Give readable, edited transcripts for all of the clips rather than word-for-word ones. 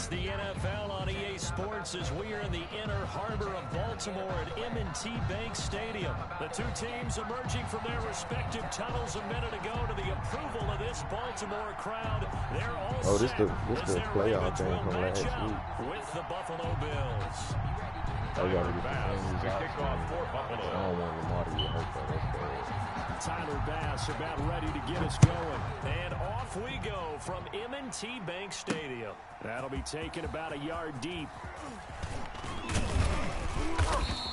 It's the NFL on EA Sports as we are in the inner harbor of Baltimore at M&T Bank Stadium. The two teams emerging from their respective tunnels a minute ago to the approval of this Baltimore crowd. They're all set as their Ravens will match up with the Buffalo Bills. Tyler Bass to kick off for Buffalo. I don't want Lamar to get hurt, though. That's bad. Tyler Bass about ready to get us going. And off we go from M&T Bank Stadium. That'll be taken about a yard deep.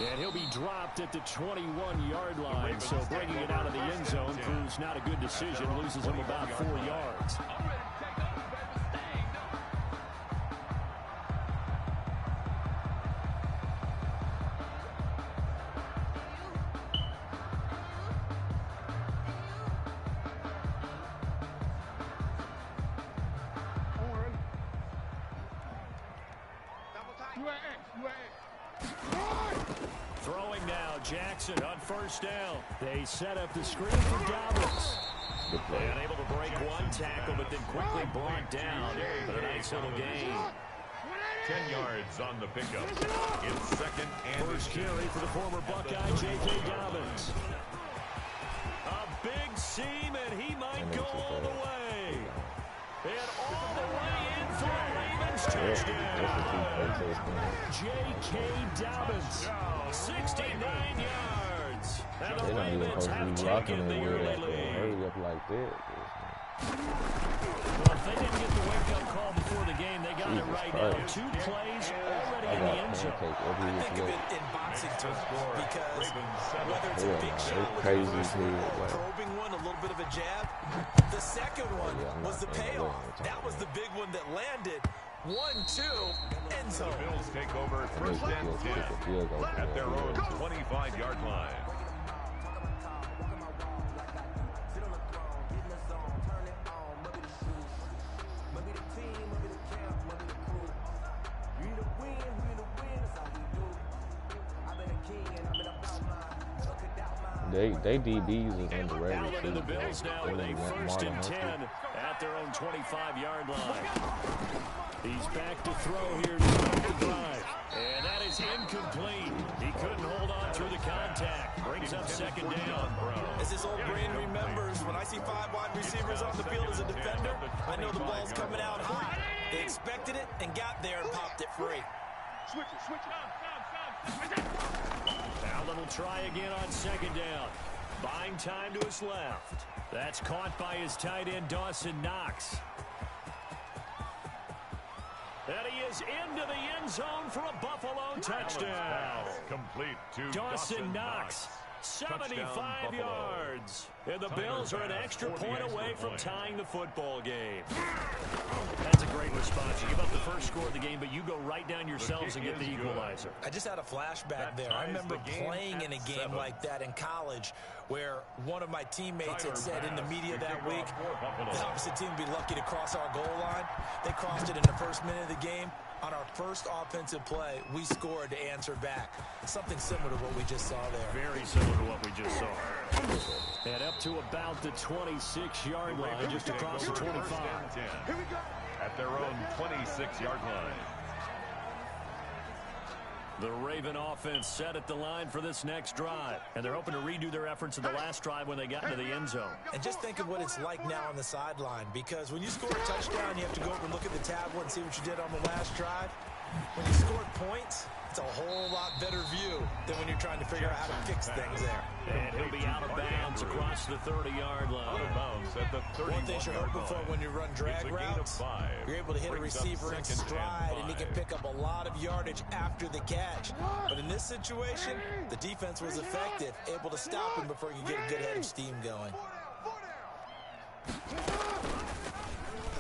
And he'll be dropped at the 21-yard line. So bringing it out of the end zone proves not a good decision. Loses him about 4 yards. Throwing now, Jackson on first down. They set up the screen for Dobbins. And able to break one tackle, but then quickly brought down. But a nice little gain. 10 yards on the pickup. It's second and first carry for the former Buckeye, J.K. Dobbins. A big seam, and he might go all the way. And all the way in for a Ravens touchdown. J.K. Dobbins, 69 yards. And the Ravens have taken the early lead. Hurry up like that. Well, if they didn't get the wake-up call before the game, they got it right now. 2 plays already in the end zone. I think of it in boxing terms because whether it's a big shot with probing one, a little bit of a jab, the second one was the payoff. That was the big one that landed. 1-2, end zone. The Bills take over first and 10 at their own 25-yard line. They DBs is underrated too. The Bills now with a first and 10 at their own 25-yard line. He's back to throw here to start the drive. And that is incomplete. He couldn't hold on through the contact. Brings up second down. As his old brain remembers, when I see 5 wide receivers on the field as a defender, I know the ball's coming out hot. They expected it and got there and popped it free. Switch it. Now little try again on second down. Buying time to his left. That's caught by his tight end, Dawson Knox. And he is into the end zone for a Buffalo touchdown. Complete to Dawson Knox. 75 yards. And the Bills are an extra point away from tying the football game. That's a great response. You give up the first score of the game, but you go right down yourselves and get the equalizer. I just had a flashback there. I remember playing in a game like that in college where one of my teammates had said in the media that week, the opposite team would be lucky to cross our goal line. They crossed it in the first minute of the game. On our first offensive play, we scored to answer back. Something similar to what we just saw there. Very similar to what we just saw. And up to about the 26-yard line, just across the 25. Here we go. At their own 26-yard line. The Raven offense set at the line for this next drive. And they're hoping to redo their efforts in the last drive when they got into the end zone. And just think of what it's like now on the sideline. Because when you score a touchdown, you have to go over and look at the tablet and see what you did on the last drive. When you scored points, it's a whole lot better view than when you're trying to figure out how to fix things there. And he'll be out of bounds across the 30-yard line. Out of bounds at the 31-yard line. One thing you're hoping for when you run drag routes, you're able to hit a receiver in stride, and he can pick up a lot of yardage after the catch. But in this situation, the defense was effective, able to stop him before he could get a good head of steam going.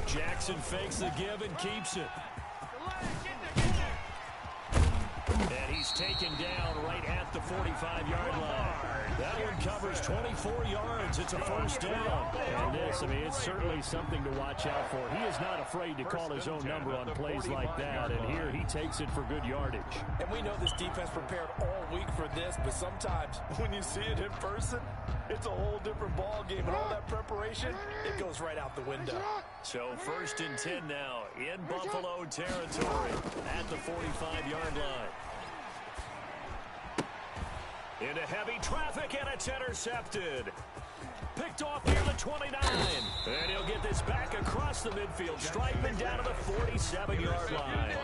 Jackson fakes the give and keeps it. And he he's taken down right at the 45-yard line. That one covers 24 yards. It's a first down. And this, I mean, it's certainly something to watch out for. He is not afraid to call his own number on plays like that, and here he takes it for good yardage. And we know this defense prepared all week for this, but sometimes when you see it in person, it's a whole different ball game, and all that preparation, it goes right out the window. So 1st and 10 now in Buffalo territory at the 45-yard line. Into heavy traffic, and it's intercepted. Picked off near the 29. And he'll get this back across the midfield. Strikeman down to the 47-yard line.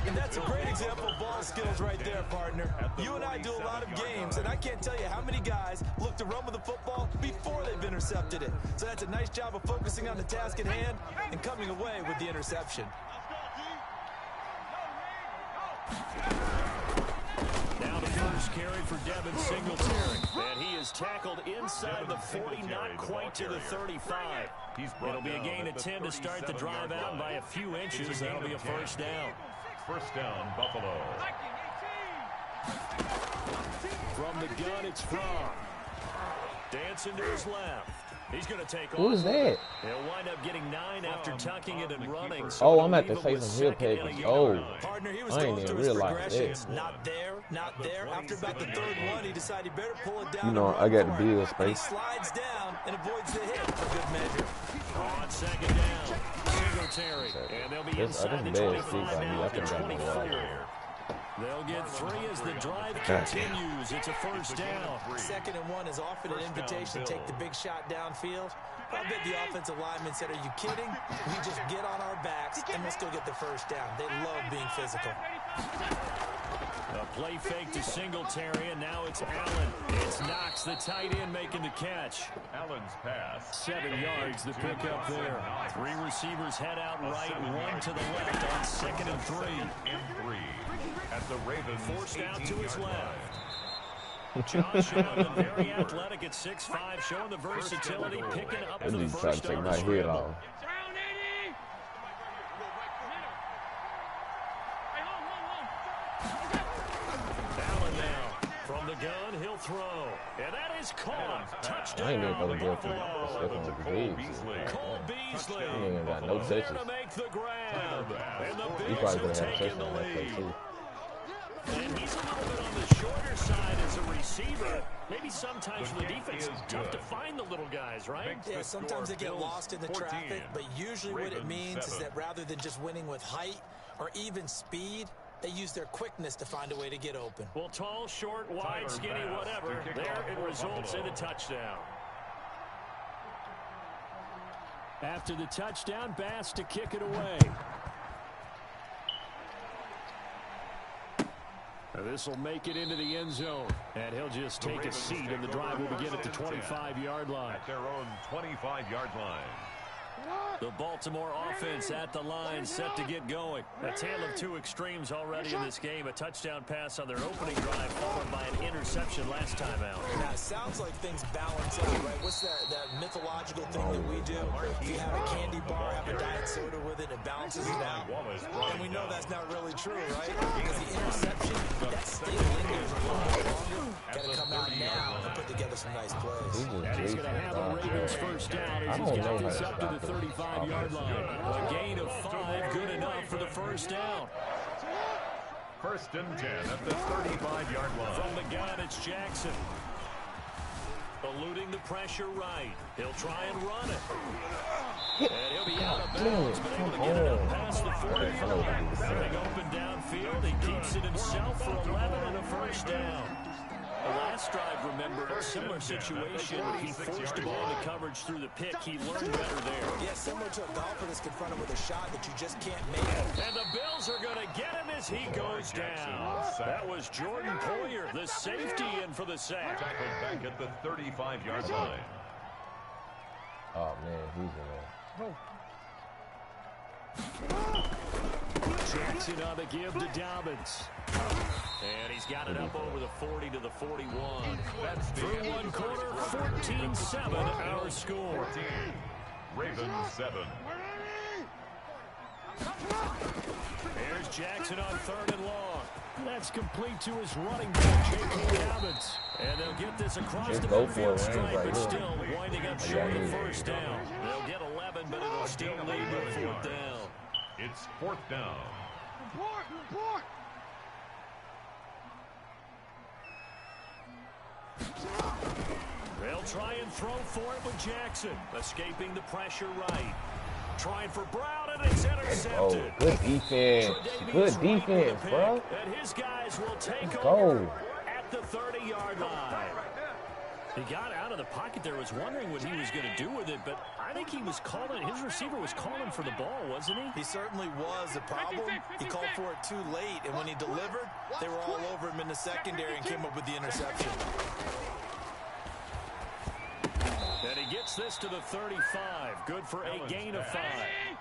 And that's a great example of ball skills right there, partner. You and I do a lot of games, and I can't tell you how many guys look to run with the football before they've intercepted it. So that's a nice job of focusing on the task at hand and coming away with the interception. Now the first carry for Devin Singletary. And he is tackled inside the 40, not quite to the 35. It'll be a gain of 10 to start the drive out by a few inches. That'll be a first down. First down, Buffalo. From the gun, it's Fromm. Dancing to his left. He's going to take off. Who's that? He'll wind up getting 9 after tucking it and running. Oh, I'm at the Faithful Hill page. Oh, Partner, he was I ain't going even through his realize progressions. that. Not there. After about the 3rd one, he decided he better pull it down. You know, and I got run the Bills for it. And he space. slides down and avoids the hit for good measure. On 2nd down, Singletary. And they'll be inside the 25 now after 24. They'll get 3 as the drive continues. It's a first down. 2nd and 1 is often an invitation to take the big shot downfield. I bet the offensive lineman said, are you kidding? We just get on our backs and let's go get the first down. They love being physical. A play fake to Singletary, and now it's Allen. It's Knox, the tight end, making the catch. Allen's pass. 7 yards, the pickup there. 3 receivers head out right, 1 to the left on 2nd and 3. And 3 at the Ravens. Forced out to his left. Josh Allen, very athletic at 6'5", showing the versatility, picking up the He's trying first to take on my the head scramble. off. Allen now from the gun, he'll throw, and that is caught. Touchdown. I ain't even gonna go Buffalo. for Cole Beasley. He ain't got no there touches. to make the grab, and the He Bills probably have gonna have taken touches the on that play lead. too. And he's a little bit on the shorter side as a receiver. Maybe sometimes for the defense, it's tough to find the little guys, right? Yeah, sometimes they get lost in the traffic, but usually what it means is that rather than just winning with height or even speed, they use their quickness to find a way to get open. Well, tall, short, wide, skinny, whatever, there it results in a touchdown. After the touchdown, Bass to kick it away. This will make it into the end zone, and he'll just take a seat, and the drive will begin at the 25-yard line. At their own 25-yard line. The Baltimore offense at the line, set to get going. A tale of 2 extremes already in this game. A touchdown pass on their opening drive, followed by an interception last time out. Now, it sounds like things balance out, right? What's that mythological thing that we do? If you have a candy bar, have a diet soda with it, it balances it out. And we know that's not really true, right? Because the interception, that still lingers a little bit longer. Got to come out now and put together some nice plays. And he's going to have a Ravens first down as he's got this up to the 35-yard line. A gain of 5, good enough for the first down. 1st and 10 at the 35-yard line. From the gun, it's Jackson. Eluding the pressure right. He'll try and run it. And he'll be out of bounds, but able to get it up past the 40-yard line. Running open downfield, he keeps it himself for 11 and a first down. The last drive, remember, a similar situation. He forced the ball into coverage through the pick. He learned better there. Yeah, similar to a golfer that's confronted with a shot that you just can't make. And the Bills are going to get him as he goes down. That was Jordan Poyer, the safety, in for the sack. Tackled back at the 35-yard line. Oh man, he's in there. Jackson on the give to Dobbins. And he's got it up over the 40 to the 41. That's Through one quarter, 14-7 our score. 14. Ravens 7. There's Jackson on 3rd and long. That's complete to his running back, J.K. Dobbins. And they'll get this across the midfield stripe, but still winding up short of first down. They'll get 11, but it'll still lead to fourth down. It's fourth down. Report. They'll try and throw for it with Jackson. Escaping the pressure right. Trying for Brown, and it's intercepted. Oh, good defense. Good defense, bro. And his guys will take Let's over go. at the 30-yard line. He got out of the pocket there, was wondering what he was going to do with it, but I think he was calling, his receiver was calling for the ball, wasn't he? He certainly was. The problem, he called for it too late, and when he delivered, they were all over him in the secondary and came up with the interception. And he gets this to the 35. Good for a gain of 5.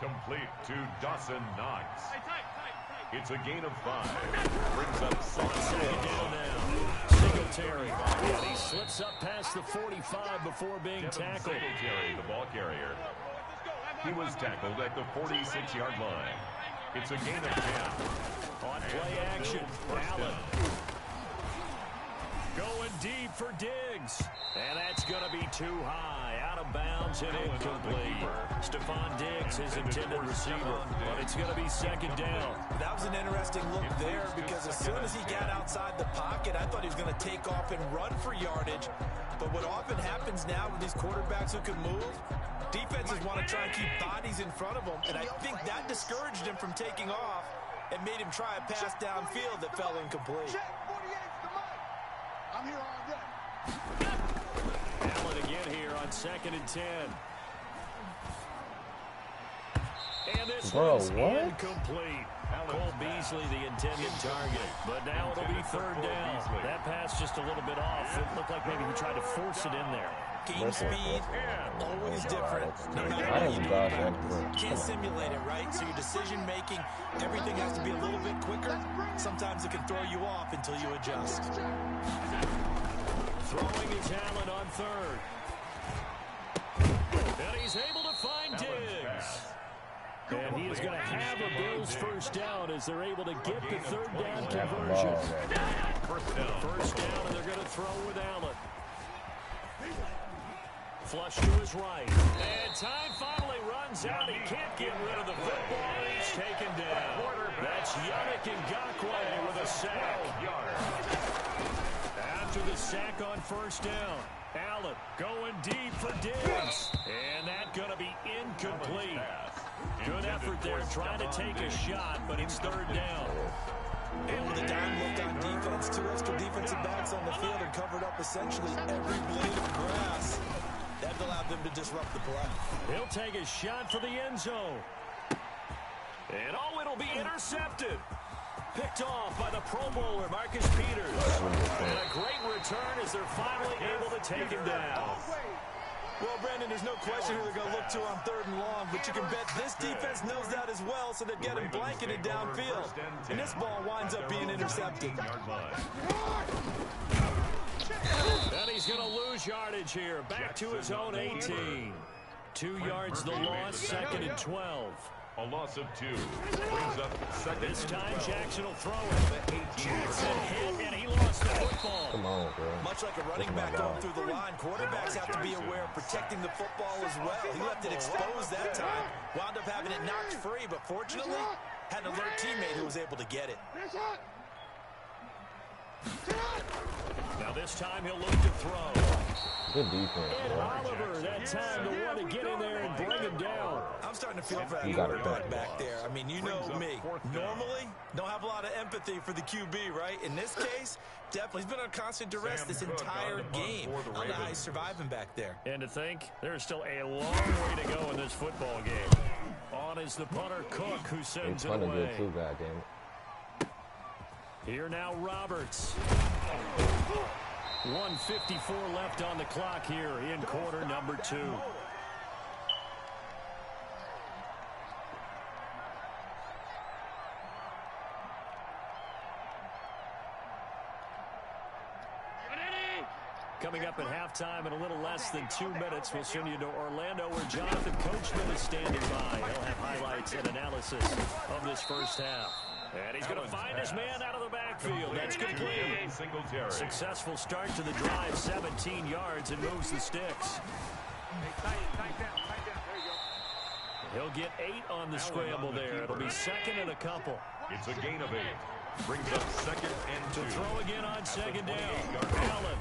Complete to Dawson Knox. It's a gain of 5. Brings up second down now. Singletary. And he slips up past the 45 before being tackled. Singletary, the ball carrier. He was tackled at the 46-yard line. It's a gain of 10. On play action, Allen. Going deep for Diggs. And that's going to be too high. Out of bounds and incomplete. Stephon Diggs, his intended receiver. But it's going to be second down. That was an interesting look there because as soon as he got outside the pocket, I thought he was going to take off and run for yardage. But what often happens now with these quarterbacks who can move, defenses want to try and keep bodies in front of them. And I think that discouraged him from taking off and made him try a pass downfield that fell incomplete. I'm here all day. Allen again here on 2nd and 10. And this one's incomplete. Cole Beasley, the intended target. But now it'll be third down. That pass just a little bit off. It looked like maybe he tried to force it in there. Game speed, always different. No matter what you do, can't simulate it, right? So your decision making, everything has to be a little bit quicker. Sometimes it can throw you off until you adjust. Throwing his Allen on third. And he's able to find Diggs. And he is going to have a Bills first down as they're able to get the third down conversion. First down, and they're going to throw with Allen. Flush to his right. And time finally runs out. He can't get rid of the football, and he's taken down. That's Yannick Ngakoue with a sack. After the sack on first down, Allen going deep for Diggs. And that's going to be incomplete. Good effort there trying to take a shot, but it's third down. And with a dime look on defense, 2 extra defensive backs on the field and covered up essentially every blade of grass. That allowed them to disrupt the play. He'll take a shot for the end zone. And it'll be intercepted. Picked off by the Pro Bowler, Marcus Peters. And a great return as they're finally able to take him down. Well, Brandon, there's no question who they're going to look to on 3rd and long, but you can bet this defense knows that as well, so they've got him blanketed downfield. And this ball winds up being intercepted. And he's going to lose yardage here. Back to his own 18. 2 yards the loss, 2nd and 12. A loss of 2. Brings up second. This time Jackson will throw it. Jackson hit, and he lost the football. Come on, bro. Much like a running back going through the line, quarterbacks have to be aware of protecting the football as well. He left it exposed that time. Wound up having it knocked free, but fortunately, had an alert teammate who was able to get it. Now this time he'll look to throw. Good defense. And Oliver, that time to want to get in there and bring him down. I'm starting to feel for that quarterback back there. I mean, you know me. Normally, don't have a lot of empathy for the QB, right? In this case, definitely. He's been under constant duress this entire game. How the he's surviving back there. And to think, there's still a long way to go in this football game. On is the punter, Cook, who sends it away. Good too, goddamn. Here now, Roberts. 1:54 left on the clock here in quarter number 2. Coming up at halftime in a little less than 2 minutes, we'll send you to Orlando where Jonathan Coachman is standing by. He'll have highlights and analysis of this first half. And he's going to find his man out of the backfield. backfield. That's complete. Successful start to the drive, 17 yards, and moves the sticks. He'll get 8 on the scramble there. It'll be second and a couple. It's a gain of 8. Brings up second and 2. To throw again on second down. Allen.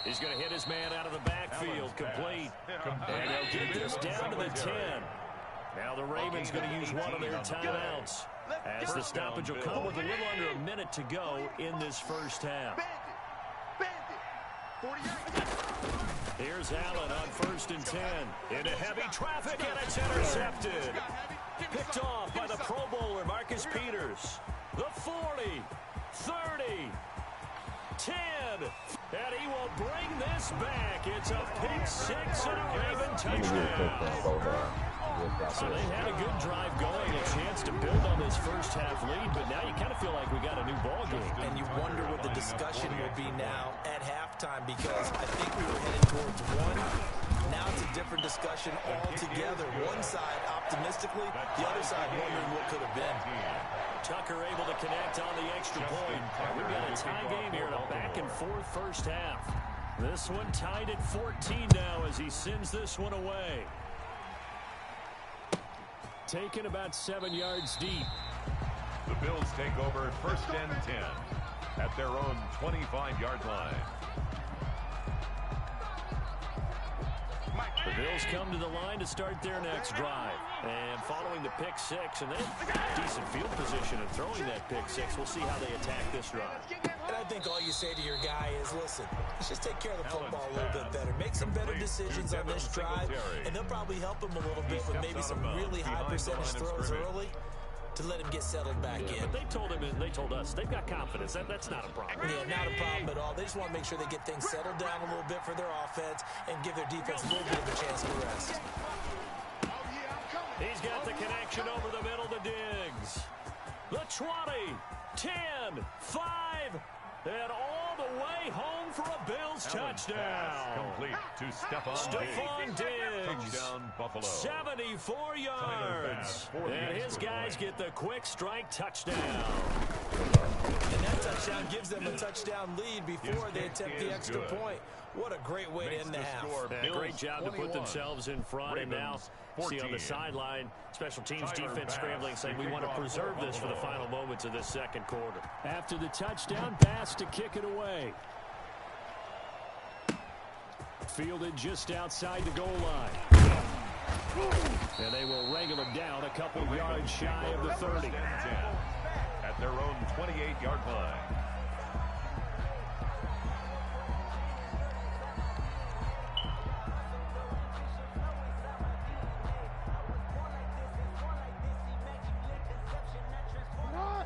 He's going to hit his man out of the backfield. Complete. And they'll get this down to the 10. Now the Ravens going to use one of their timeouts, as the stoppage will come with a little under a minute to go in this first half. Here's Allen on 1st and 10. Into heavy traffic, and it's intercepted. Picked off by the Pro Bowler, Marcus Peters. The 40, 30, 10. And he will bring this back. It's a pick 6 and a Raven touchdown. So they had a good drive going, a chance to build on this first half lead, but now you kind of feel like we got a new ball game. And you wonder what the discussion will be now at halftime, because I think we were headed towards one. Now it's a different discussion altogether. One side optimistically, the other side wondering what could have been. Tucker able to connect on the extra point. We've got a tie game here in a back-and-forth first half. This one tied at 14 now as he sends this one away. Taken about 7 yards deep. The Bills take over 1st and 10 at their own 25-yard line. The Bills come to the line to start their next drive. And following the pick 6, and they have decent field position in throwing that pick 6. We'll see how they attack this drive. And I think all you say to your guy is, listen, let's just take care of the football a little bit better. Make some better decisions on this drive, and they'll probably help him a little bit with maybe some really high percentage throws early to let him get settled back in. But they told him and they told us they've got confidence. That's not a problem. Yeah, not a problem at all. They just want to make sure they get things settled down a little bit for their offense and give their defense a little bit of a chance to rest. He's got the connection over the middle to Diggs. The 20, 10, 5, and all the way home for a Bills touchdown. Complete to Stephon Diggs. Touchdown, Buffalo. 74 yards. And his guys get the quick strike touchdown. And that touchdown gives them a touchdown lead before they attempt the extra point. What a great way to end the half. Great job to put themselves in front. And now see on the sideline, special teams defense scrambling, saying we want to preserve this for the final moments of this second quarter. After the touchdown pass to kick it away. Fielded just outside the goal line. And they will wrangle him down a couple yards shy of the 30. At their own 28-yard line.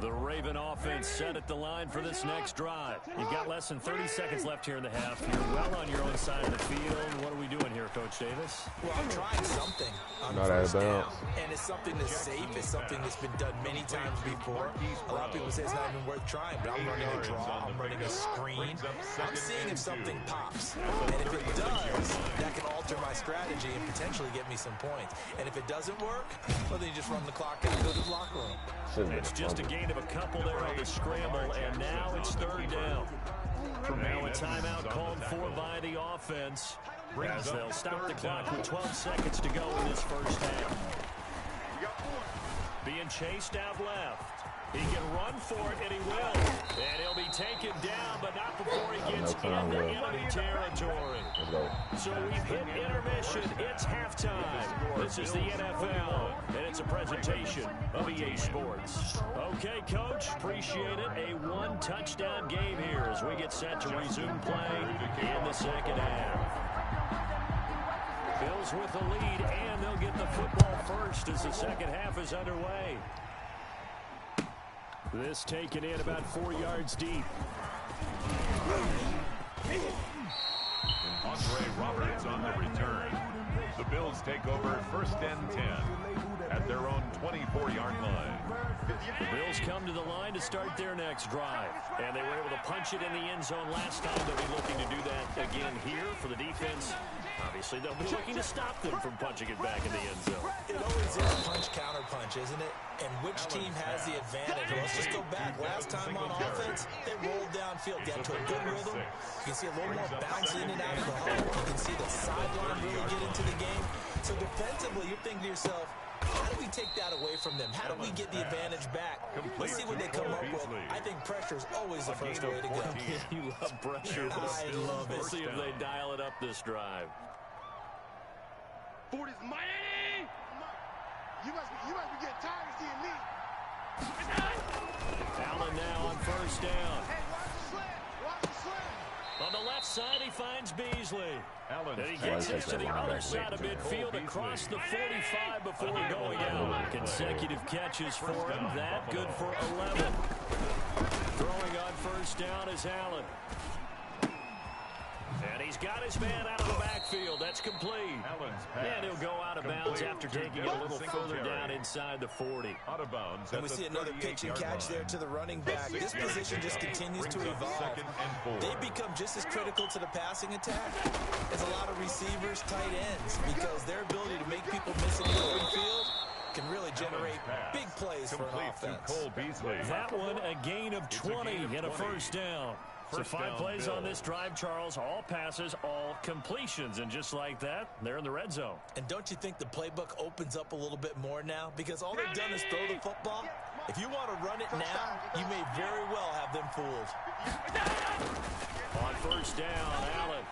The Raven offense set at the line for this next drive. You've got less than 30 seconds left here in the half. You're well on your own side of the field. What are we doing here, Coach Davis? Well, I'm trying something on the first down. And it's something that's safe. It's something that's been done many times before. A lot of people say it's not even worth trying, but I'm running a draw. I'm running a screen. I'm seeing if something pops. And if it does, that can alter my strategy and potentially get me some points. And if it doesn't work, well, then you just run the clock out and go to the locker room. It's just a gain of a couple there on the scramble, and now it's 3rd down. Now a timeout called for by the offense, as they'll stop the clock with 12 seconds to go in this first half. Being chased out left. He can run for it, and he will. And he'll be taken down, but not before he gets into enemy territory. So we've hit intermission. It's halftime. This is the NFL, and it's a presentation of EA Sports. Okay, Coach, appreciate it. A one-touchdown game here as we get set to resume play in the second half. Bills with the lead, and they'll get the football first as the second half is underway. This taken in about 4 yards deep. Andre Roberts on the return. The Bills take over 1st and 10 at their own 24-yard line. The Bills come to the line to start their next drive. And they were able to punch it in the end zone last time. They'll be looking to do that again here for the defense. Obviously, they'll be looking to stop them from punching it back in the end zone. It always is punch-counter-punch, isn't it? And which team has the advantage? Well, let's just go back. Last time on offense, they rolled downfield, got to a good rhythm. You can see a little more bounce in and out of the huddle. You can see the sideline really get into the game. So defensively, you're thinking to yourself, how do we take that away from them? How do we get the advantage back? Let's see what they come up with. I think pressure is always the first way to go. You love pressure. I love it. Let's see if they dial it up this drive. 40's mighty! You must be getting tired of seeing me. Allen now on first down. Hey, watch the slant. Watch the slant. On the left side, he finds Beasley. Allen. And he gets it to the other side of midfield across the 45 before going out. Consecutive catches for him. That good for 11. Throwing on first down is Allen. And he's got his man out of the backfield. That's complete. And he'll go out of bounds after taking it a little further down inside the 40. Out of bounds. And we see another pitch and catch there to the running back. This position just continues to evolve. They become just as critical to the passing attack as a lot of receivers, tight ends, because their ability to make people miss in the open field can really generate big plays for an offense. That one, a gain of 20 and a first down. So 5 plays on this drive, Charles. All passes, all completions. And just like that, they're in the red zone. And don't you think the playbook opens up a little bit more now? Because all they've done is throw the football. If you want to run it now, you may very well have them fooled. On first down, Allen.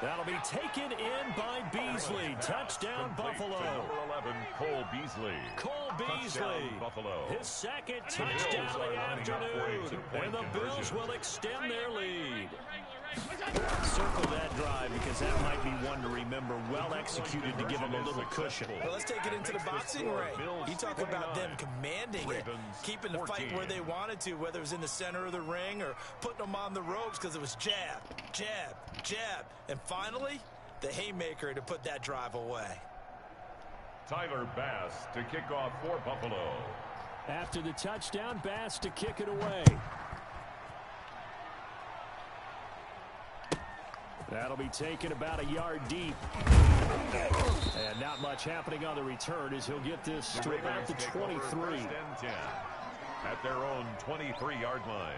That'll be taken in by Beasley. Touchdown, Buffalo. Number 11, Cole Beasley. Cole Beasley, Buffalo. his second touchdown of the afternoon. And the Bills will extend their lead. Circle that drive because that might be one to remember. Well executed to give them a little cushion. Well, let's take it into the boxing ring. You talk about them commanding it, keeping the fight where they wanted to, whether it was in the center of the ring or putting them on the ropes because it was jab, jab, jab. And finally, the haymaker to put that drive away. Tyler Bass to kick off for Buffalo. After the touchdown, Bass to kick it away. That'll be taken about a yard deep. And not much happening on the return as he'll get this to about the 23. At their own 23-yard line.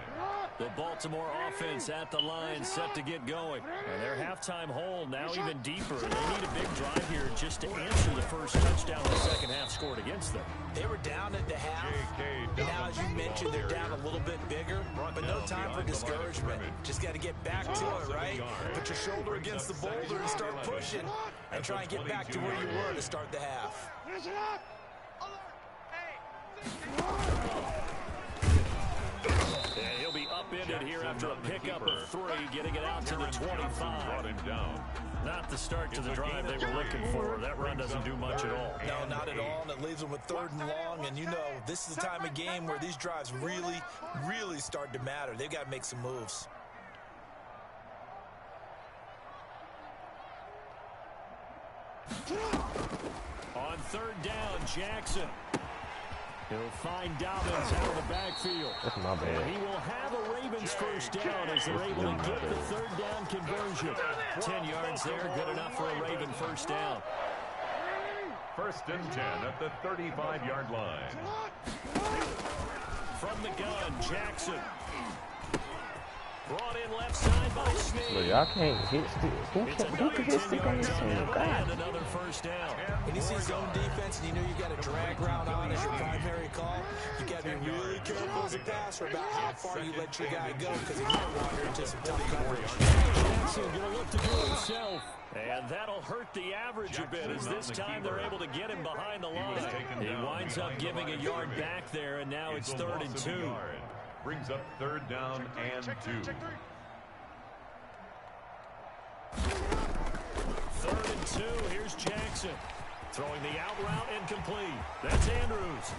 The Baltimore offense at the line set to get going. And their halftime hole now even deeper. They need a big drive here just to answer the first touchdown the second half scored against them. They were down at the half. Now, as you mentioned, they're down a little bit bigger, but no time for discouragement. Just got to get back to it, right? Put your shoulder against the boulder and start pushing and try and get back to where you were to start the half. And he'll be upended here after a pickup of 3, getting it out to the 25. Not the start to the drive they were looking for. That run doesn't do much at all. No, not at all, and it leaves them with 3rd and long. And you know, this is the time of game where these drives really, really start to matter. They've got to make some moves. On 3rd down, Jackson. He'll find Dobbins out of the backfield. That's my bad. And he will have a Ravens first down as they're able to get the 3rd down conversion. 10 yards there, good enough for a Raven first down. 1st and 10 at the 35-yard line. From the gun, Jackson. Brought in left side by Smith. Look, y'all can't hit stick. Who can hit stick on this team? God. And another first down. When you see zone defense and you know you got a drag route on as your primary call, you got to be really careful as a passer about how far you let your guy go because he might wander into some tough coverage. Jackson going to look to do it himself. And that'll hurt the average a bit as this time they're able to get him behind the line. He winds up giving a yard back there, and now it's 3rd and 2. Brings up 3rd down and 2. 3rd and 2. Here's Jackson. Throwing the out route incomplete. That's Andrews.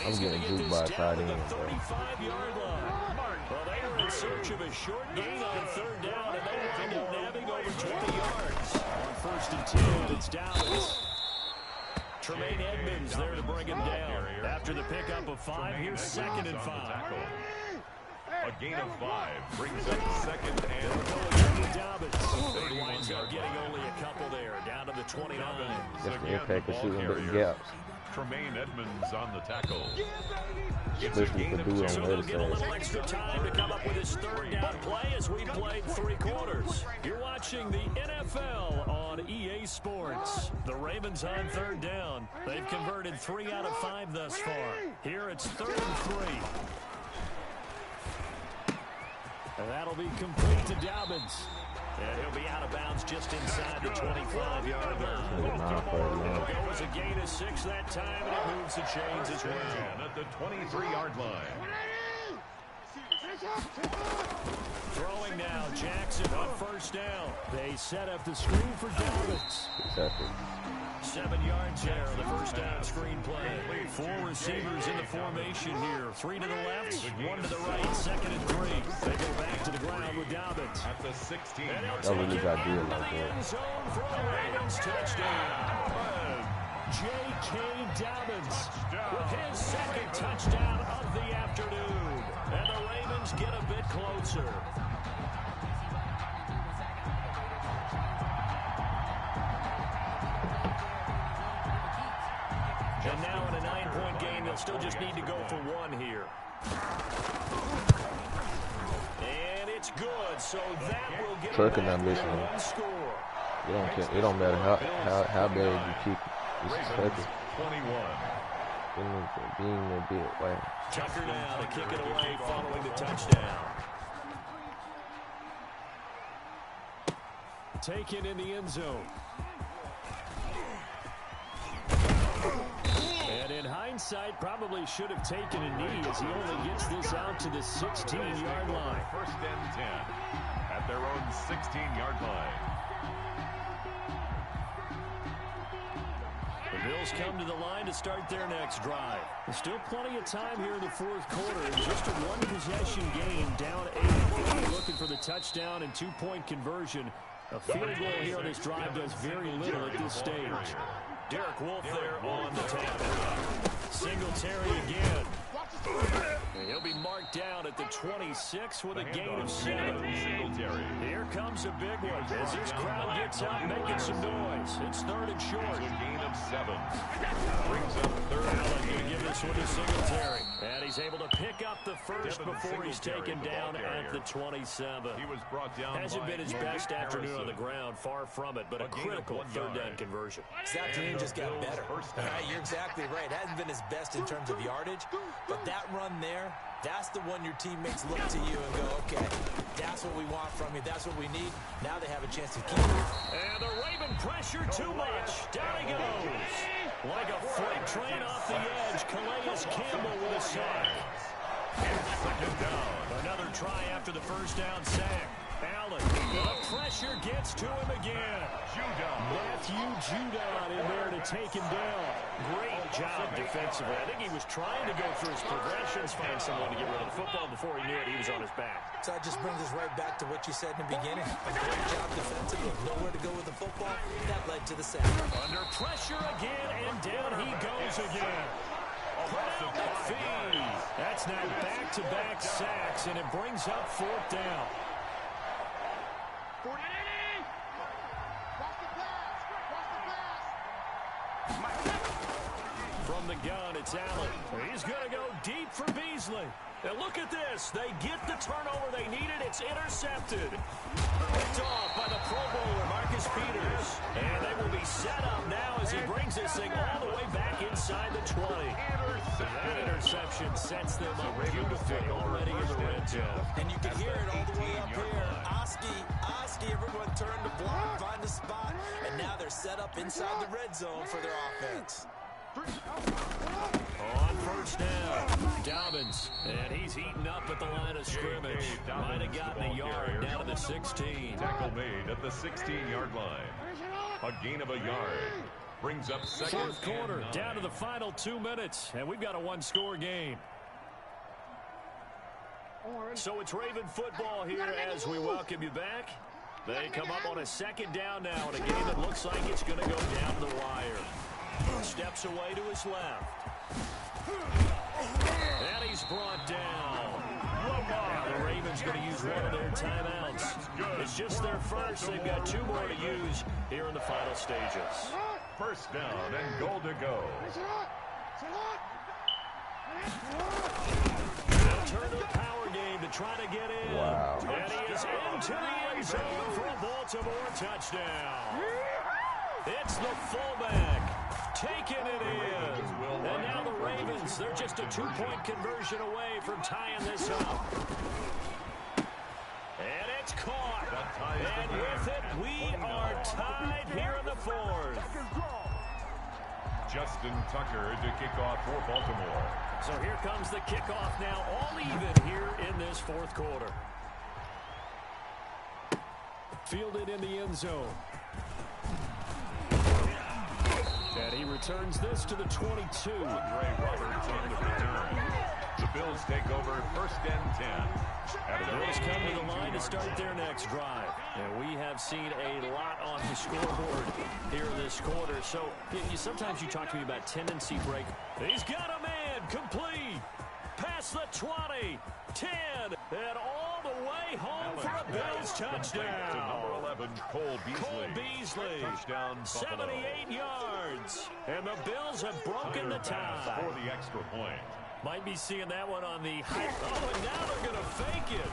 I'm getting duped by a tight end. 35-yard line. Well, they were in search of a short gain on 3rd down, and they wind up nabbing over 20 yards. On 1st and 2, it's Dallas. Tremaine Edmonds there to bring him down. After the pickup of 5, here's 2nd and 5. A gain of 5 brings up 2nd and Dobbins. He winds up getting only a couple the 29. Just the impact of shooting big gaps. Tremaine Edmonds on the tackle. Especially for dude So on the they'll other get a little side. extra time to come up with his third down play as we played 3 quarters. You're watching the NFL on EA Sports. The Ravens on third down. They've converted 3 out of 5 thus far. Here it's 3rd and 3. And that'll be complete to Dobbins. And he'll be out of bounds just inside the 25-yard line. It'll go as a gain of 6 that time, and it moves the chains as well. At the 23-yard line. Throwing now, Jackson on first down. They set up the screen for Dobbins. Exactly. 7 yards there on the first down screen play. 4 receivers in the formation here. 3 to the left, 1 to the right, 2nd and 3. They go back to the ground with Dobbins. At the 16-yard line. That really got deal like The end that. zone for a Ravens touchdown. J.K. Dobbins with his 2nd touchdown of the afternoon. And the Ravens get a bit closer. And now in a 9-point game, they'll still just need to go for 1 here. And it's good, so that will get Trucking them not back missing to him. 1 score. It don't care. It don't matter how bad you keep. It's expected. 21. Being a bit like. Tucker now to kick it away following the touchdown. Taken in the end zone. And in hindsight, probably should have taken a knee as he only gets this out to the 16-yard line. 1st and 10 at their own 16-yard line. The Bills come to the line to start their next drive. There's still plenty of time here in the 4th quarter. In just a 1-possession game, down 8. Looking for the touchdown and 2-point conversion. A field goal here on this drive does very little at this stage. Derek Wolfe there on the tackle. Singletary again. And he'll be marked down at the 26 with a gain of 7. Here comes a big one as this crowd gets out making some noise. It's 3rd and short. A gain of 7. Brings up 3rd. Allen going to give this one to Singletary. And he's able to pick up the first before he's taken down at the 27. He was brought down. Hasn't been his best afternoon on the ground, far from it, but a critical 3rd down conversion. His afternoon just got better. You're exactly right. Hasn't been his best in terms of yardage, but that run there, that's the one your teammates look to you and go, okay, that's what we want from you. That's what we need. Now they have a chance to keep it. And the Raven pressure too much. Down he goes. Like a freight train off the edge, Calais Campbell with a sack. 2nd down. Another try after the first down sack. Allen, the pressure gets to him again. Matthew Judon in there to take him down. Great job defensively. I think he was trying to go through his progressions, find someone to get rid of the football. Before he knew it, he was on his back. So that just brings us right back to what you said in the beginning. A great job defensively. Nowhere to go with the football. That led to the sack. Under pressure again, and down he goes again. McPhee. That's now back-to-back sacks, and it brings up 4th down. From the gun, it's Allen. He's going to go deep for Beasley. And look at this. They get the turnover they needed. It's intercepted. Picked off by the Pro Bowler, Marcus Peters. And they will be set up now as he brings this thing all the way back inside the 20. That interception sets them up beautifully already in the red zone. And you can hear it all the way up here. Oski, everyone turned to block, find the spot. And now they're set up inside the red zone for their offense. On first down, Dobbins, and he's eaten up at the line of scrimmage. Might have gotten a yard down to the 16. Tackle made at the 16-yard line. A gain of a yard. Brings up 2nd. 4th quarter, down to the final 2 minutes, and we've got a 1-score game. So it's Raven football here as we welcome you back. They come up on a 2nd down now in a game that looks like it's going to go down the wire. Steps away to his left. And he's brought down. Now the Ravens going to use one of their timeouts. It's just their first. They've got 2 more to use here in the final stages. First down and goal to go. They'll turn to the power game to try to get in. Wow. And he is into the end zone for a Baltimore touchdown. It's the fullback taking it in. And now the Ravens, they're just a 2-point conversion away from tying this up. And it's caught. And with it, we are tied here in the 4th. Justin Tucker to kick off for Baltimore. So here comes the kickoff now, all even here in this 4th quarter. Fielded in the end zone. And he returns this to the 22. Ray Roberts on the return. The Bills take over first and 10. The Bills come to the line to start their next drive. And we have seen a lot on the scoreboard here in this quarter. So sometimes you talk to me about tendency break. He's got a man complete. Past the 20, 10, and all the way home for a Bills touchdown. Number 11, Cole Beasley. Touchdown, 78 yards. And the Bills have broken the tie. For the extra point. Might be seeing that one on the high. Oh, and now they're going to fake it.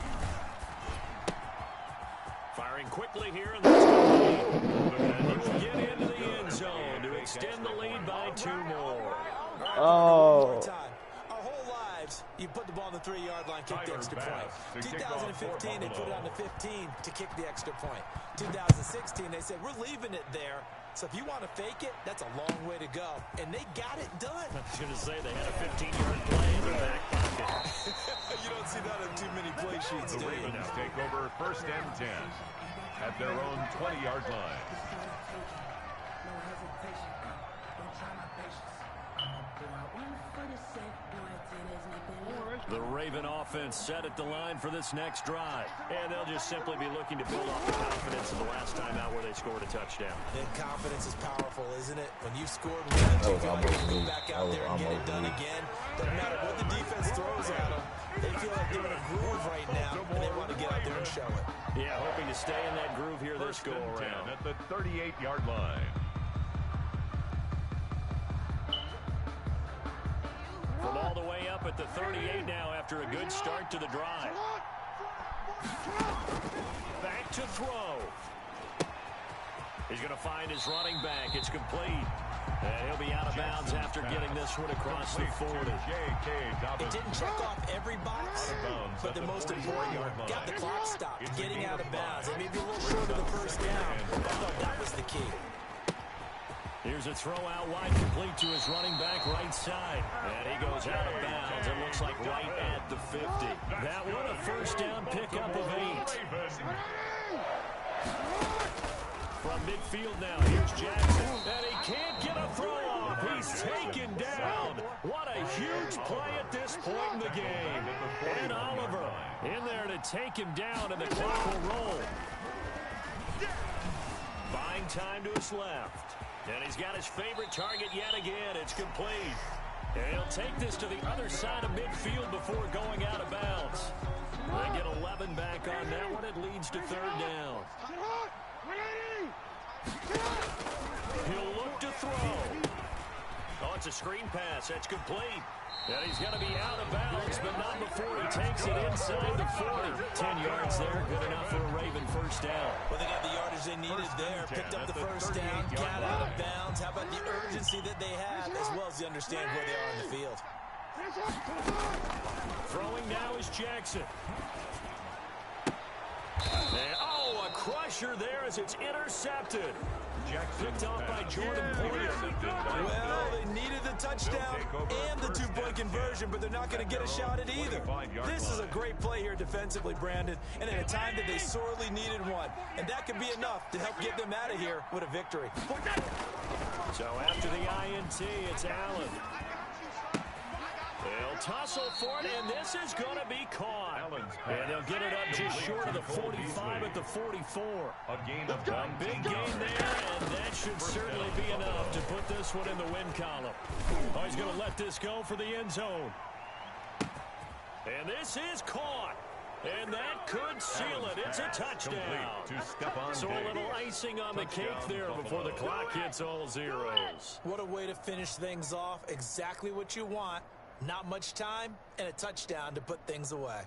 Firing quickly here in the and he will get into the end zone to extend the lead by 2 more. Oh. Our whole lives, you put the ball on the 3-yard line, kick the extra point. 2015, they put it on the 15 to kick the extra point. 2016, they said, we're leaving it there. So if you want to fake it, that's a long way to go. And they got it done. I was going to say they had a 15-yard play in their back pocket. You don't see that on too many play sheets, The do you? Ravens take over first and 10 at their own 20-yard line. The Raven offense set at the line for this next drive. And they'll just simply be looking to build off the confidence of the last time out where they scored a touchdown. And confidence is powerful, isn't it? When you've scored once, you feel like you can go back out there and get it done again. Doesn't matter what the defense throws at them. They feel like they're in a groove right now, and they want to get out there and show it. Yeah, hoping to stay in that groove here this go-around. At the 38-yard line. From all the way up at the 38 now after a good start to the drive. Back to throw. He's going to find his running back. It's complete. And he'll be out of bounds after getting this one across the 40. It didn't check off every box, but the most important one, got the clock stopped, getting out of bounds. And maybe a little short of the first down. I thought that was the key. Here's a throw out wide, complete to his running back right side. And he goes out of bounds. It looks like right at the 50. That one a first down pickup of 8. From midfield now, here's Jackson. And he can't get a throw off. He's taken down. What a huge play at this point in the game. And Oliver in there to take him down, and the clock will roll. Buying time to his left. And he's got his favorite target yet again. It's complete. And he'll take this to the other side of midfield before going out of bounds. They get 11 back on that one. It leads to third down. He'll look to throw. Oh, it's a screen pass. That's complete. And he's going to be out of bounds, but not before he takes it inside the 40. 10 yards there, good enough for a Raven first down. Well, they got the yardage they needed there, picked up the first down, got out of bounds. How about the urgency that they have, as well as they understand where they are in the field. Throwing now is Jackson. And, oh, a crusher there as it's intercepted. Picked off by Jordan Poyer. Well, they needed the touchdown and the 2-point conversion, but they're not going to get a shot at either. This is a great play here defensively, Brandon, and at a time that they sorely needed one. And that could be enough to help get them out of here with a victory. So after the INT, it's Allen. They'll tussle for it, and this is going to be caught. And they'll get it up just short of the 45 at the 44. A big gain there, and that should certainly be enough to put this one in the win column. Oh, he's going to let this go for the end zone. And this is caught. And that could seal it. It's a touchdown. So a little icing on the cake there before the clock hits all zeros. What a way to finish things off. Exactly what you want. Not much time and a touchdown to put things away.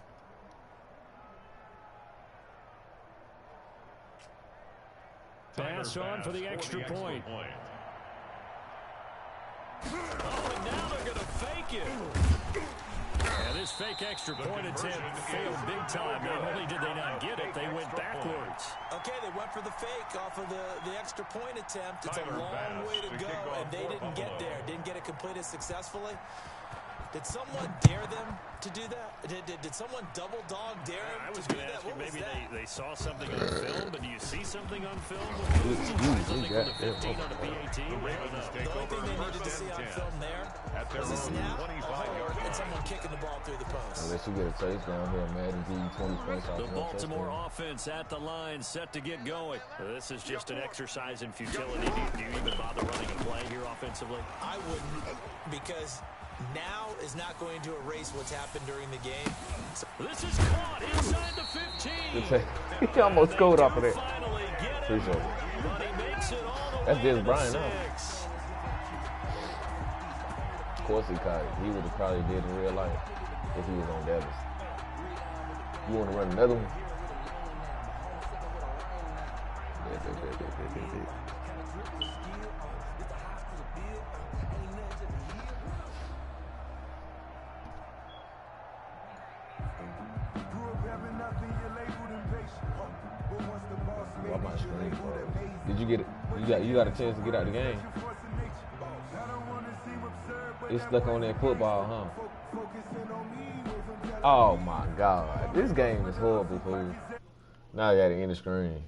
Pass on for the extra point. Oh, and now they're going to fake it. And this fake extra point attempt failed big time. Not only did they not get it, they went backwards. Okay, they went for the fake off of the extra point attempt. It's a long way to go, and they didn't get there. Didn't get it completed successfully. Did someone dare them to do that? Did someone double dog dare them I was to do going to that? ask you, What was maybe that? they saw something on film, but do you see something on film? Something got from the 15 on the PAT? The only thing they needed to see on film there was a snap, a hold, and someone kicking the ball through the post. Unless you get a touchdown here, man, and give you 20 points off The one Baltimore touchdown. offense at the line, set to get going. This is just an exercise in futility. Do you even bother running a play here offensively? I wouldn't, because now is not going to erase what's happened during the game. So This is caught inside the 15. He almost scored off of that. Finally get it, Appreciate it. but he makes it all the That's way to just Brian now. 6. Of course he caught it. He would have probably did in real life if he was on Dallas. You want to run another one? Why my screen froze? Did you get it? You got a chance to get out of the game? It's stuck on that football, huh? Oh my God. This game is horrible, fool. Now I got it in the screen.